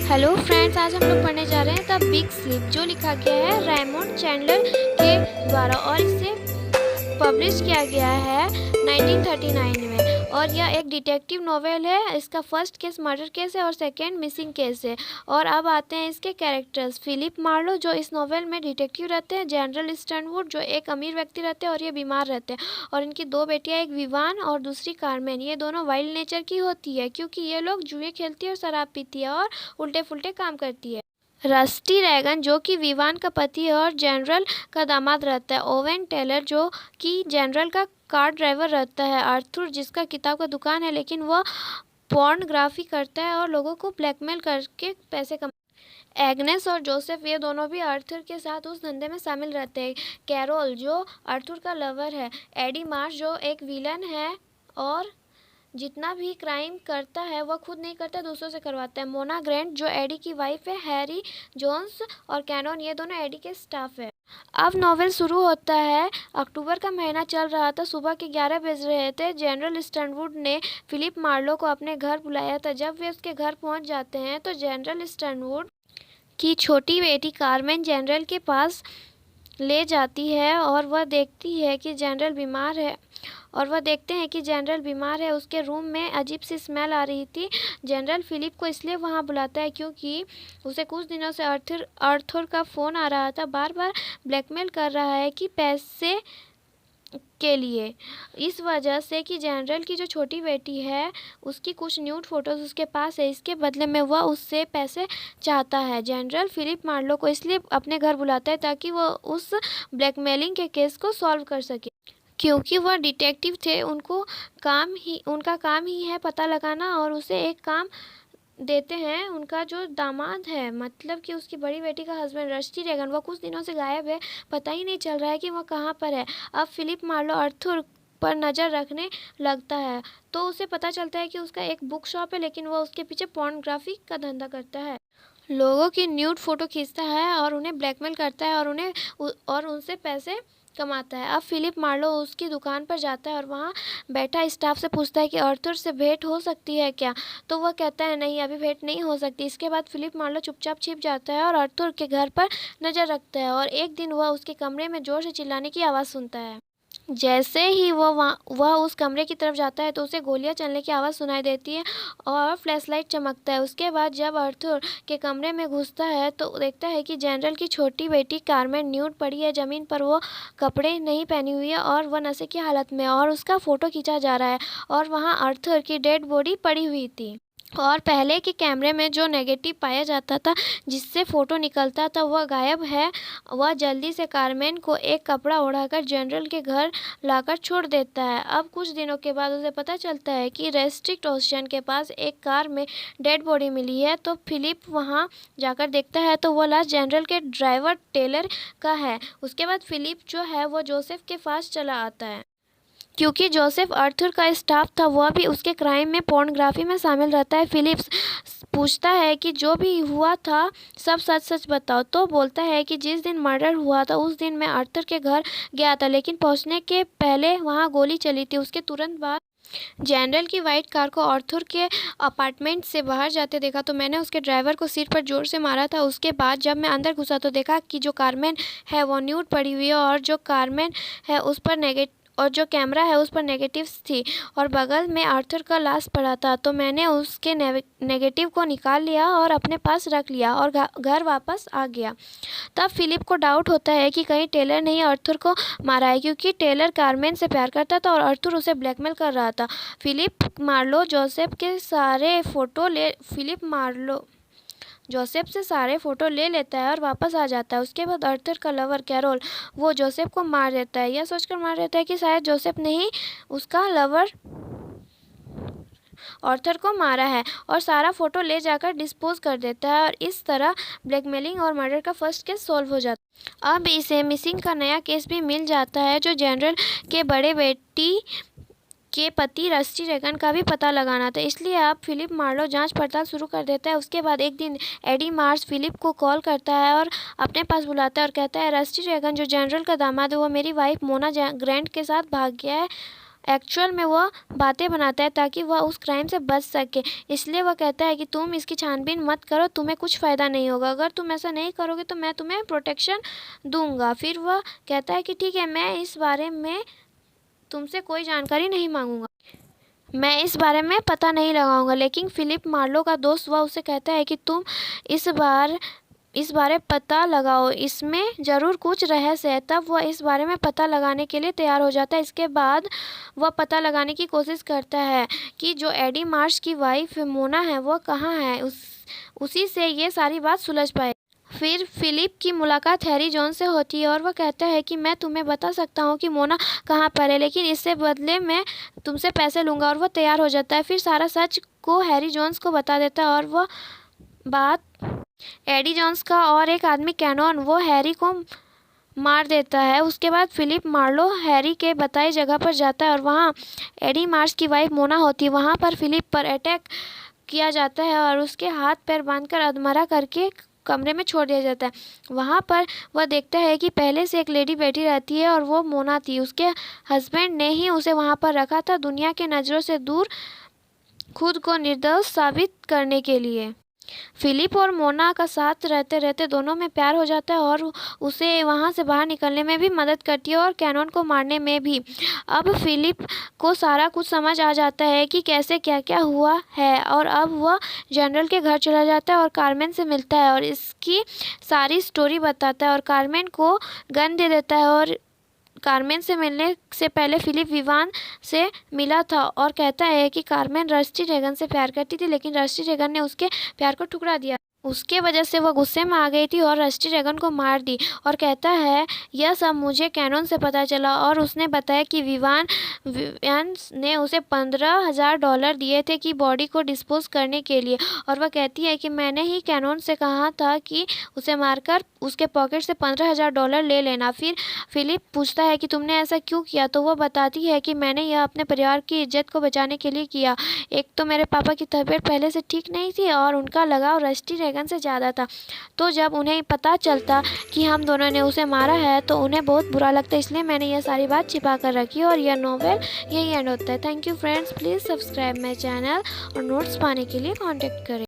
Hello friends, आज हम लोग पढ़ने जा रहे हैं द बिग स्लीप, जो लिखा गया है रेमोंड चैंडलर के द्वारा और इसे पब्लिश किया गया है 1939 में। और यह एक डिटेक्टिव नॉवेल है। इसका फर्स्ट केस मर्डर केस है और सेकंड मिसिंग केस है। और अब आते हैं इसके कैरेक्टर्स। फिलिप मार्लो जो इस नॉवेल में डिटेक्टिव रहते हैं, जनरल स्टर्नवुड जो एक अमीर व्यक्ति रहते हैं और ये बीमार रहते हैं, और इनकी दो बेटियां, एक विवान और दूसरी कार्मेन। ये दोनों वाइल्ड नेचर की होती है क्योंकि ये लोग जुए खेलती है और शराब पीती है और उल्टे फुल्टे काम करती है। रस्टी रैगन जो कि विवान का पति है और जनरल का दामाद रहता है। ओवेन टेलर जो कि जनरल का कार ड्राइवर रहता है। आर्थर जिसका किताब का दुकान है लेकिन वह पोर्नोग्राफी करता है और लोगों को ब्लैकमेल करके पैसे कमा। एग्नेस और जोसेफ ये दोनों भी आर्थर के साथ उस धंधे में शामिल रहते हैं। कैरोल जो आर्थर का लवर है। एडी मार्श जो एक विलन है और जितना भी क्राइम करता है वह खुद नहीं करता, दूसरों से करवाता है। मोना ग्रेंट जो एडी की वाइफ है। हैरी जोन्स और कैनन ये दोनों एडी के स्टाफ है। अब नॉवेल शुरू होता है। अक्टूबर का महीना चल रहा था। सुबह के 11 बज रहे थे। जनरल स्टर्नवुड ने फिलिप मार्लो को अपने घर बुलाया था। जब वे उसके घर पहुंच जाते हैं तो जनरल स्टर्नवुड की छोटी बेटी कार्मेन जनरल के पास ले जाती है और वह देखती है कि जनरल बीमार है उसके रूम में अजीब सी स्मेल आ रही थी। जनरल फिलिप को इसलिए वहां बुलाता है क्योंकि उसे कुछ दिनों से आर्थर का फ़ोन आ रहा था। बार बार ब्लैकमेल कर रहा है कि पैसे के लिए। इस वजह से कि जनरल की जो छोटी बेटी है उसकी कुछ न्यूड फोटोज उसके पास है। इसके बदले में वह उससे पैसे चाहता है। जनरल फिलिप मार्लो को इसलिए अपने घर बुलाता है ताकि वह उस ब्लैकमेलिंग के केस को सॉल्व कर सके। क्योंकि वह डिटेक्टिव थे, उनका काम ही है पता लगाना, और उसे एक काम देते हैं। उनका जो दामाद है, मतलब कि उसकी बड़ी बेटी का हस्बैंड रस्टी रेगन, वह कुछ दिनों से गायब है। पता ही नहीं चल रहा है कि वह कहाँ पर है। अब फिलिप मार्लो आर्थर पर नज़र रखने लगता है तो उसे पता चलता है कि उसका एक बुक शॉप है लेकिन वह उसके पीछे पोर्नोग्राफी का धंधा करता है। लोगों की न्यूड फोटो खींचता है और उन्हें ब्लैकमेल करता है और उनसे पैसे कमाता है। अब फिलिप मार्लो उसकी दुकान पर जाता है और वहाँ बैठा स्टाफ से पूछता है कि आर्थर से भेंट हो सकती है क्या। तो वह कहता है नहीं, अभी भेंट नहीं हो सकती। इसके बाद फिलिप मार्लो चुपचाप छिप जाता है और आर्थर के घर पर नज़र रखता है। और एक दिन वह उसके कमरे में जोर से चिल्लाने की आवाज़ सुनता है। जैसे ही वह उस कमरे की तरफ जाता है तो उसे गोलियां चलने की आवाज़ सुनाई देती है और फ्लैशलाइट चमकता है। उसके बाद जब आर्थर के कमरे में घुसता है तो देखता है कि जनरल की छोटी बेटी कार्मेन न्यूड पड़ी है ज़मीन पर। वो कपड़े नहीं पहनी हुई है और वह नशे की हालत में, और उसका फ़ोटो खींचा जा रहा है और वहाँ आर्थर की डेड बॉडी पड़ी हुई थी। और पहले के कैमरे में जो नेगेटिव पाया जाता था जिससे फ़ोटो निकलता था वह गायब है। वह जल्दी से कार्मेन को एक कपड़ा ओढ़ाकर जनरल के घर लाकर छोड़ देता है। अब कुछ दिनों के बाद उसे पता चलता है कि रेस्ट्रिक्ट ओशन के पास एक कार में डेड बॉडी मिली है। तो फिलिप वहां जाकर देखता है तो वह लाश जनरल के ड्राइवर टेलर का है। उसके बाद फिलिप जो है वो जोसेफ के पास चला आता है। क्योंकि जोसेफ आर्थर का स्टाफ था, वह भी उसके क्राइम में पोर्नोग्राफी में शामिल रहता है। फिलिप्स पूछता है कि जो भी हुआ था सब सच सच बताओ। तो बोलता है कि जिस दिन मर्डर हुआ था उस दिन मैं आर्थर के घर गया था, लेकिन पहुंचने के पहले वहां गोली चली थी। उसके तुरंत बाद जनरल की वाइट कार को आर्थर के अपार्टमेंट से बाहर जाते देखा तो मैंने उसके ड्राइवर को सिर पर जोर से मारा था। उसके बाद जब मैं अंदर घुसा तो देखा कि जो कार्मेन है वो न्यूड पड़ी हुई है और जो कैमरा है उस पर नेगेटिव्स थी और बगल में आर्थर का लाश पड़ा था। तो मैंने उसके नेगेटिव को निकाल लिया और अपने पास रख लिया और घर वापस आ गया। तब फिलिप को डाउट होता है कि कहीं टेलर ने ही आर्थर को मारा है, क्योंकि टेलर कार्मेन से प्यार करता था और आर्थर उसे ब्लैकमेल कर रहा था। फिलिप मार्लो जोसेफ से सारे फ़ोटो ले लेता है और वापस आ जाता है। उसके बाद आर्थर का लवर कैरोल वो जोसेफ को मार देता है। यह सोचकर मार देता है कि शायद जोसेफ ने ही उसका लवर आर्थर को मारा है और सारा फ़ोटो ले जाकर डिस्पोज कर देता है। और इस तरह ब्लैकमेलिंग और मर्डर का फर्स्ट केस सॉल्व हो जाता है। अब इसे मिसिंग का नया केस भी मिल जाता है जो जनरल के बड़े बेटी के पति रस्टी रेगन का भी पता लगाना था। इसलिए अब फिलिप मार्लो जांच पड़ताल शुरू कर देता है। उसके बाद एक दिन एडी मार्स फिलिप को कॉल करता है और अपने पास बुलाता है और कहता है रस्टी रेगन जो जनरल का दामाद है वो मेरी वाइफ मोना ग्रेंट के साथ भाग गया है एक्चुअल में वह बातें बनाता है ताकि वह उस क्राइम से बच सके। इसलिए वह कहता है कि तुम इसकी छानबीन मत करो, तुम्हें कुछ फ़ायदा नहीं होगा, अगर तुम ऐसा नहीं करोगे तो मैं तुम्हें प्रोटेक्शन दूंगा। फिर वह कहता है कि ठीक है, मैं इस बारे में तुमसे कोई जानकारी नहीं मांगूंगा, मैं इस बारे में पता नहीं लगाऊंगा। लेकिन फिलिप मार्लो का दोस्त वह उसे कहता है कि तुम इस बारे पता लगाओ, इसमें ज़रूर कुछ रहस्य है। तब वह इस बारे में पता लगाने के लिए तैयार हो जाता है। इसके बाद वह पता लगाने की कोशिश करता है कि जो एडी मार्श की वाइफ मोना है वह कहाँ है, उसी से ये सारी बात सुलझ पाए। फिर फिलिप की मुलाकात हैरी जॉन से होती है और वह कहता है कि मैं तुम्हें बता सकता हूँ कि मोना कहाँ पर है, लेकिन इससे बदले मैं तुमसे पैसे लूँगा। और वह तैयार हो जाता है, फिर सारा सच को हैरी जॉन्स को बता देता है। और वह बात एडी जॉन्स का और एक आदमी कैनन वो हैरी को मार देता है। उसके बाद फिलिप मार्लो हैरी के बताई जगह पर जाता है और वहाँ एडी मार्श की वाइफ मोना होती है। वहाँ पर फिलिप पर अटैक किया जाता है और उसके हाथ पैर बांधकर अधमरा करके कमरे में छोड़ दिया जाता है। वहाँ पर वह देखता है कि पहले से एक लेडी बैठी रहती है और वो मोना थी। उसके हस्बैंड ने ही उसे वहाँ पर रखा था, दुनिया के नज़रों से दूर, खुद को निर्दोष साबित करने के लिए। फिलिप और मोना का साथ रहते रहते दोनों में प्यार हो जाता है और उसे वहाँ से बाहर निकलने में भी मदद करती है और कैनन को मारने में भी। अब फिलिप को सारा कुछ समझ आ जाता है कि कैसे क्या क्या हुआ है और अब वह जनरल के घर चला जाता है और कार्मेन से मिलता है और इसकी सारी स्टोरी बताता है और कार्मेन को गन दे देता है। और कार्मेन से मिलने से पहले फिलिप विवान से मिला था और कहता है कि कार्मेन रस्टी रेगन से प्यार करती थी, लेकिन रस्टी रेगन ने उसके प्यार को ठुकरा दिया। उसके वजह से वह गुस्से में आ गई थी और रस्टी रेगन को मार दी। और कहता है यह सब मुझे कैनन से पता चला और उसने बताया कि विवान ने उसे $15,000 दिए थे कि बॉडी को डिस्पोज करने के लिए। और वह कहती है कि मैंने ही कैनन से कहा था कि उसे मारकर उसके पॉकेट से $15,000 ले लेना। फिर फिलिप पूछता है कि तुमने ऐसा क्यों किया, तो वह बताती है कि मैंने यह अपने परिवार की इज्जत को बचाने के लिए किया। एक तो मेरे पापा की तबीयत पहले से ठीक नहीं थी और उनका लगाव रस्टी रेगन से ज़्यादा था, तो जब उन्हें पता चलता कि हम दोनों ने उसे मारा है तो उन्हें बहुत बुरा लगता है, इसलिए मैंने यह सारी बात छिपा कर रखी। और यह नॉवेल यही एंड होता है। Thank you friends, please subscribe my channel और नोट्स पाने के लिए कॉन्टेक्ट करें।